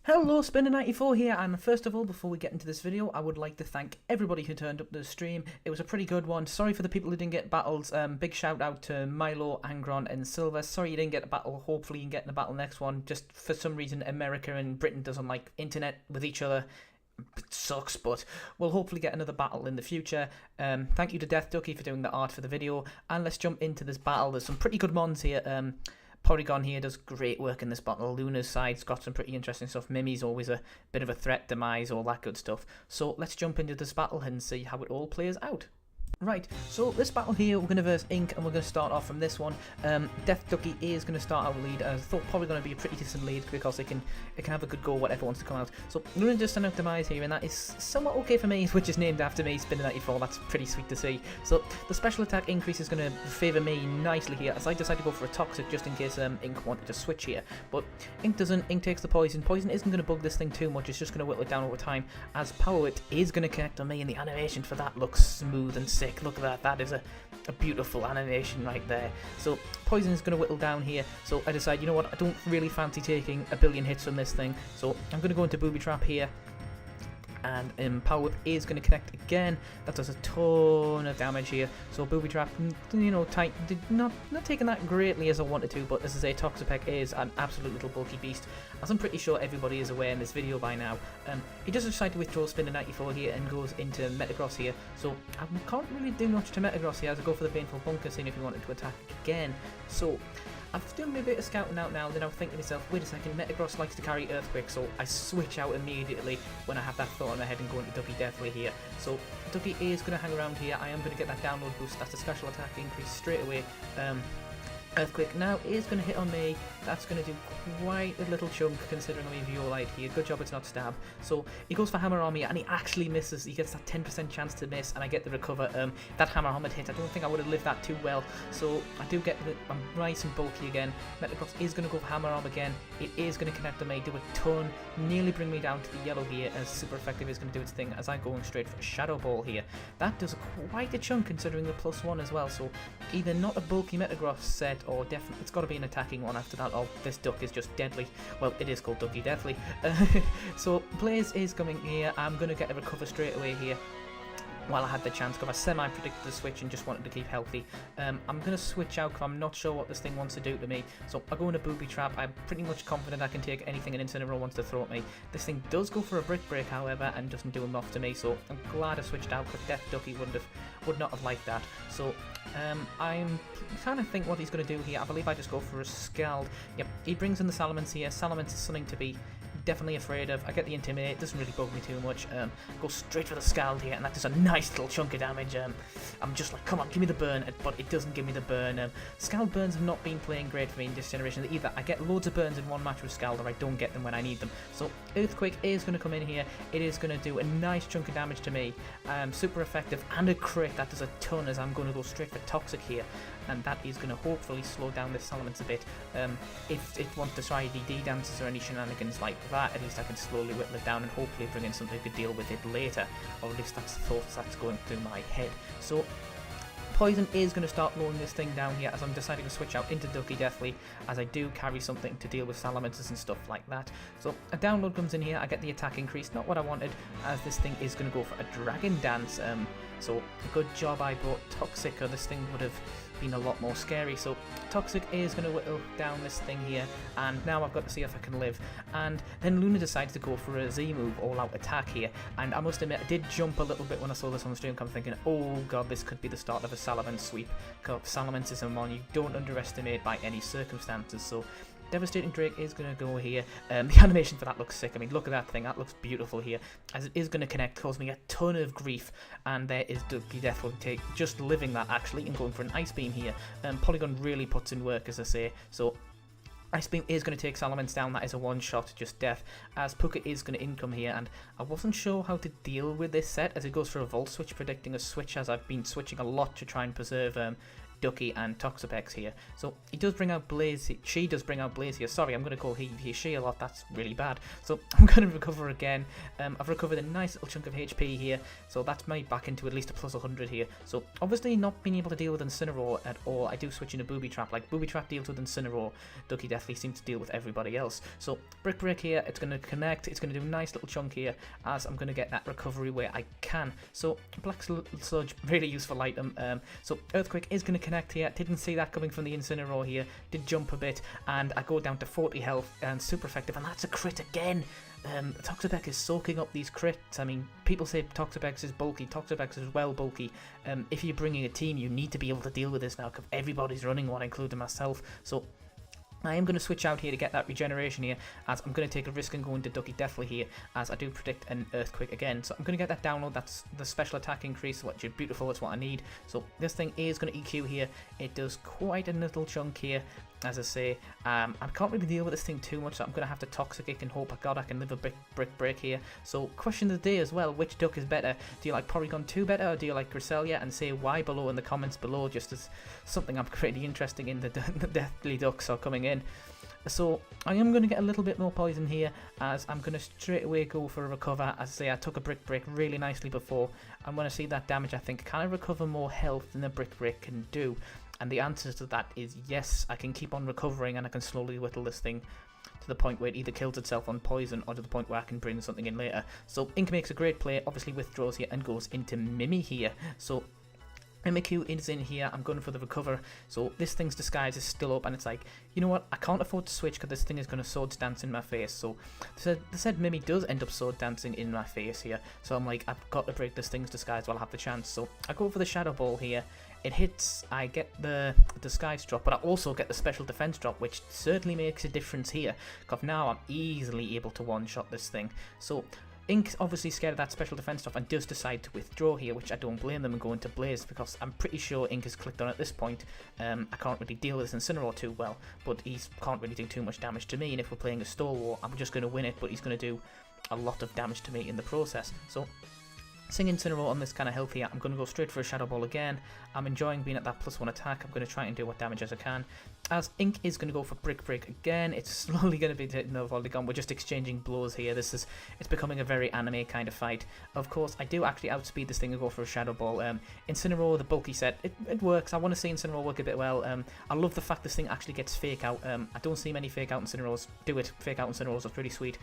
Hello, Spinner94 here, and first of all, before we get into this video, I would like to thank everybody who turned up to the stream. It was a pretty good one. Sorry for the people who didn't get battles. Big shout out to Milo, Angron, and Silver. Sorry you didn't get a battle. Hopefully you can get in a battle next one. Just for some reason, America and Britain doesn't like internet with each other. It sucks, but we'll hopefully get another battle in the future. Thank you to Ducky for doing the art for the video, and let's jump into this battle. There's some pretty good mons here. Porygon here does great work in this battle. Luna's side's got some pretty interesting stuff. Mimi's always a bit of a threat, Demise, all that good stuff. So let's jump into this battle and see how it all plays out. Right, so this battle here, we're going to verse Ink, and we're going to start off from this one. Ducky is going to start our lead. I thought probably going to be a pretty decent lead because it can have a good go whatever wants to come out. So Luna just sent out Demise here, and that is somewhat okay for me, which is named after me, Spinner94. That's pretty sweet to see. So the special attack increase is going to favour me nicely here, as I decide to go for a Toxic just in case Ink wanted to switch here. But Ink doesn't. Ink takes the Poison. Poison isn't going to bug this thing too much. It's just going to whittle it down over time, as Power Wit is going to connect on me, and the animation for that looks smooth and sick. Look at that. That is a beautiful animation right there. So Poison is going to whittle down here. So I decide, you know what, I don't really fancy taking a billion hits from this thing. So I'm going to go into Booby Trap here. And Power Whip is going to connect again. That does a ton of damage here. So Booby Trap, you know, not taking that greatly as I wanted to, but as I say, Toxapex is an absolute little bulky beast, as I'm pretty sure everybody is aware in this video by now. He does decide to withdraw Spinner94 here and goes into Metagross here. So I can't really do much to Metagross here as I go for the Baneful Bunker, seeing if he wanted to attack again. So I've done a bit of scouting out now, then I'm thinking to myself, wait a second, Metagross likes to carry Earthquake, so I switch out immediately when I have that thought in my head and go into Ducky Deathly here. So Ducky is going to hang around here. I am going to get that download boost. That's a special attack increase straight away. Earthquake now is going to hit on me. That's going to do quite a little chunk considering I'm a Violite here. Good job it's not stab. So he goes for Hammer Arm here and he actually misses. He gets that 10% chance to miss and I get the recover. That Hammer Arm had hit. I don't think I would have lived that too well. So I do get I'm nice and bulky again. Metagross is going to go for Hammer Arm again. It is going to connect on me, do a ton, nearly bring me down to the yellow here as Super Effective is going to do its thing as I'm going straight for a Shadow Ball here. That does quite a chunk considering the +1 as well. So either not a bulky Metagross set or definitely it's got to be an attacking one after that. Oh, this duck is just deadly. Well, it is called Ducky Deathly. So Blaze is coming here. I'm going to get a recover straight away here while I had the chance, because I semi-predicted the switch and just wanted to keep healthy. I'm going to switch out because I'm not sure what this thing wants to do to me. So I go in a Booby Trap. I'm pretty much confident I can take anything an Incineroar wants to throw at me. This thing does go for a Brick Break, however, and doesn't do enough to me. So I'm glad I switched out because Death Ducky would not have liked that. So I'm trying to think what he's going to do here. I believe I just go for a Scald. Yep, he brings in the Salamence here. Salamence is something to be definitely afraid of. I get the Intimidate, it doesn't really bug me too much. Go straight for the Scald here, and that does a nice little chunk of damage. I'm just like, come on, give me the burn, but it doesn't give me the burn. Scald burns have not been playing great for me in this generation either. I get loads of burns in one match with Scald, or I don't get them when I need them. So Earthquake is going to come in here. It is going to do a nice chunk of damage to me. Super effective, and a crit. That does a ton as I'm going to go straight for Toxic here. And that is going to hopefully slow down this Salamence a bit. If it wants to try DD dances or any shenanigans like that, at least I can slowly whittle it down and hopefully bring in something to deal with it later. Or at least that's the thoughts that's going through my head. So Poison is going to start lowering this thing down here as I'm deciding to switch out into Ducky Deathly, as I do carry something to deal with Salamences and stuff like that. So a download comes in here, I get the attack increase, not what I wanted, as this thing is going to go for a Dragon Dance. So good job I brought Toxic, or this thing would have been a lot more scary. So Toxic is going to whittle down this thing here, and now I've got to see if I can live. And then Luna decides to go for a Z move, all out attack here, and I must admit I did jump a little bit when I saw this on the stream. I'm thinking, oh god, this could be the start of a Salamence sweep. Salamence is a mon you don't underestimate by any circumstances. So Devastating Drake is going to go here. The animation for that looks sick. I mean, look at that thing. That looks beautiful here. As it is going to connect, cause me a ton of grief. And there is Ducky Death will take just living that actually and going for an Ice Beam here. Polygon really puts in work, as I say. So Ice Beam is going to take Salamence down. That is a one-shot, just death. As Puka is going to income here, and I wasn't sure how to deal with this set as it goes for a Volt Switch, predicting a switch, as I've been switching a lot to try and preserve Ducky, and Toxapex here. So he does bring out Blaze, she does bring out Blaze here. Sorry, I'm going to call he, she a lot, that's really bad. So I'm going to recover again. I've recovered a nice little chunk of HP here, so that's made back into at least a plus 100 here. So obviously not being able to deal with Incineroar at all, I do switch into Booby Trap. Like Booby Trap deals with Incineroar, Ducky definitely seems to deal with everybody else. So Brick Break here, it's going to connect, it's going to do a nice little chunk here, as I'm going to get that recovery where I can. So Black Sludge, really useful item. So Earthquake is going to connect here, didn't see that coming from the Incineroar here, did jump a bit, and I go down to 40 health, and super effective, and that's a crit again. Toxapex is soaking up these crits. I mean, people say Toxapex is bulky, Toxapex is well bulky. If you're bringing a team, you need to be able to deal with this now, because everybody's running one, including myself. So I am going to switch out here to get that regeneration here, as I'm going to take a risk and go into Ducky Deathly here, as I do predict an Earthquake again. So I'm going to get that download, that's the special attack increase, which is beautiful, that's what I need. So this thing is going to EQ here, it does quite a little chunk here, as I say. I can't really deal with this thing too much, so I'm going to have to Toxic it and hope I God I can live a brick break here. So question of the day as well, which duck is better? Do you like Porygon 2 better, or do you like Cresselia? And say why below in the comments below, just as something I'm pretty interested in. The Deathly Ducks are coming in. So I am going to get a little bit more poison here, as I'm going to straight away go for a recover. As I say, I took a Brick Break really nicely before. I'm going to see that damage, I think. Can I recover more health than a Brick Break can do? And the answer to that is yes, I can keep on recovering, and I can slowly whittle this thing to the point where it either kills itself on poison, or to the point where I can bring something in later. So Ink makes a great play, obviously withdraws here and goes into Mimi here. So Mimikyu is in here, I'm going for the recover. So this thing's disguise is still up, and it's like, you know what, I can't afford to switch because this thing is going to Swords Dance in my face. So they said Mimi does end up Sword Dancing in my face here. So I'm like, I've got to break this thing's disguise while I have the chance. So I go for the Shadow Ball here. It hits, I get the disguise drop, but I also get the special defense drop, which certainly makes a difference here, because now I'm easily able to one-shot this thing. So Ink's obviously scared of that special defense stuff and does decide to withdraw here, which I don't blame them, and go into Blaze, because I'm pretty sure Ink has clicked on at this point. I can't really deal with this Incineroar too well, but he can't really do too much damage to me, and if we're playing a Stall War, I'm just going to win it, but he's going to do a lot of damage to me in the process. So Sing Incineroar on this kind of health here, I'm going to go straight for a Shadow Ball again. I'm enjoying being at that +1 attack. I'm going to try and do what damage as I can. As Ink is going to go for Brick Break again, it's slowly going to be hitting the Voldigon. We're just exchanging blows here. It's becoming a very anime kind of fight. Of course, I do actually outspeed this thing and go for a Shadow Ball. Incineroar, the bulky set, it works. I want to see Incineroar work a bit well. I love the fact this thing actually gets Fake Out. I don't see many Fake Out Incineroars do it. Fake Out Incineroars are pretty sweet.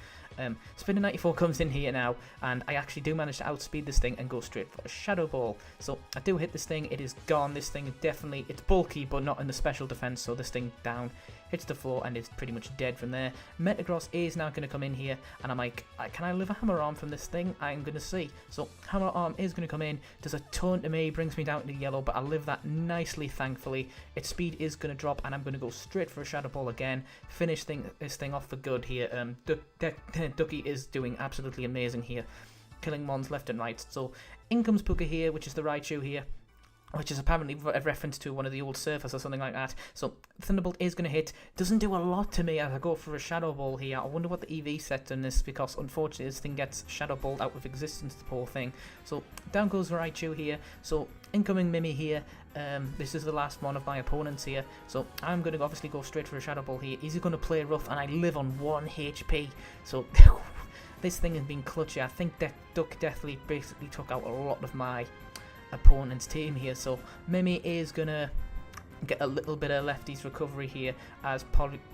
Spinner 94 comes in here now, and I actually do manage to outspeed this thing and go straight for a Shadow Ball. So I do hit this thing, it is gone. This thing definitely, it's bulky but not in the special defense, so this thing down, hits the floor, and is pretty much dead from there. Metagross is now going to come in here, and I'm like, can I live a Hammer Arm from this thing? I'm going to see. So Hammer Arm is going to come in, does a ton to me, brings me down to yellow, but I live that nicely, thankfully. Its speed is going to drop, and I'm going to go straight for a Shadow Ball again, finish this thing off for good here. Ducky is doing absolutely amazing here, killing mons left and right. So in comes Puka here, which is the Raichu here, which is apparently a reference to one of the old surfers or something like that. So Thunderbolt is going to hit, doesn't do a lot to me as I go for a Shadow Ball here. I wonder what the EV set on this, because unfortunately this thing gets Shadow Balled out of existence, the poor thing. So down goes Raichu here. So incoming Mimi here. This is the last one of my opponents here, so I'm going to obviously go straight for a Shadow Ball here. He's going to play rough, and I live on 1 HP, so this thing has been clutchy. I think that Duck Deathly basically took out a lot of my opponent's team here, so Mimi is going to get a little bit of lefty's recovery here, as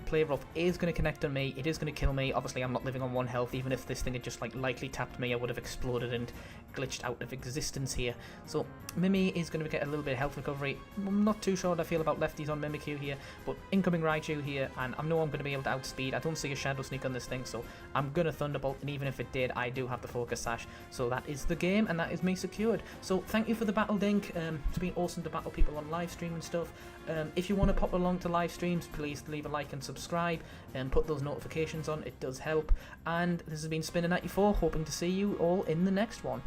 Play Rough is going to connect on me. It is going to kill me. Obviously I'm not living on 1 health. Even if this thing had just like lightly tapped me, I would have exploded and glitched out of existence here. So Mimi is going to get a little bit of health recovery. I'm not too sure what I feel about lefties on Mimikyu here, but incoming Raichu here, and I know I'm going to be able to outspeed. I don't see a Shadow Sneak on this thing, so I'm going to Thunderbolt, and even if it did, I do have the Focus Sash. So that is the game, and that is me secured. So thank you for the battle, Dink. It's been awesome to battle people on live stream and stuff. If you want to pop along to live streams, please leave a like and subscribe, and put those notifications on. It does help. And this has been Spinner 94, hoping to see you all in the next one.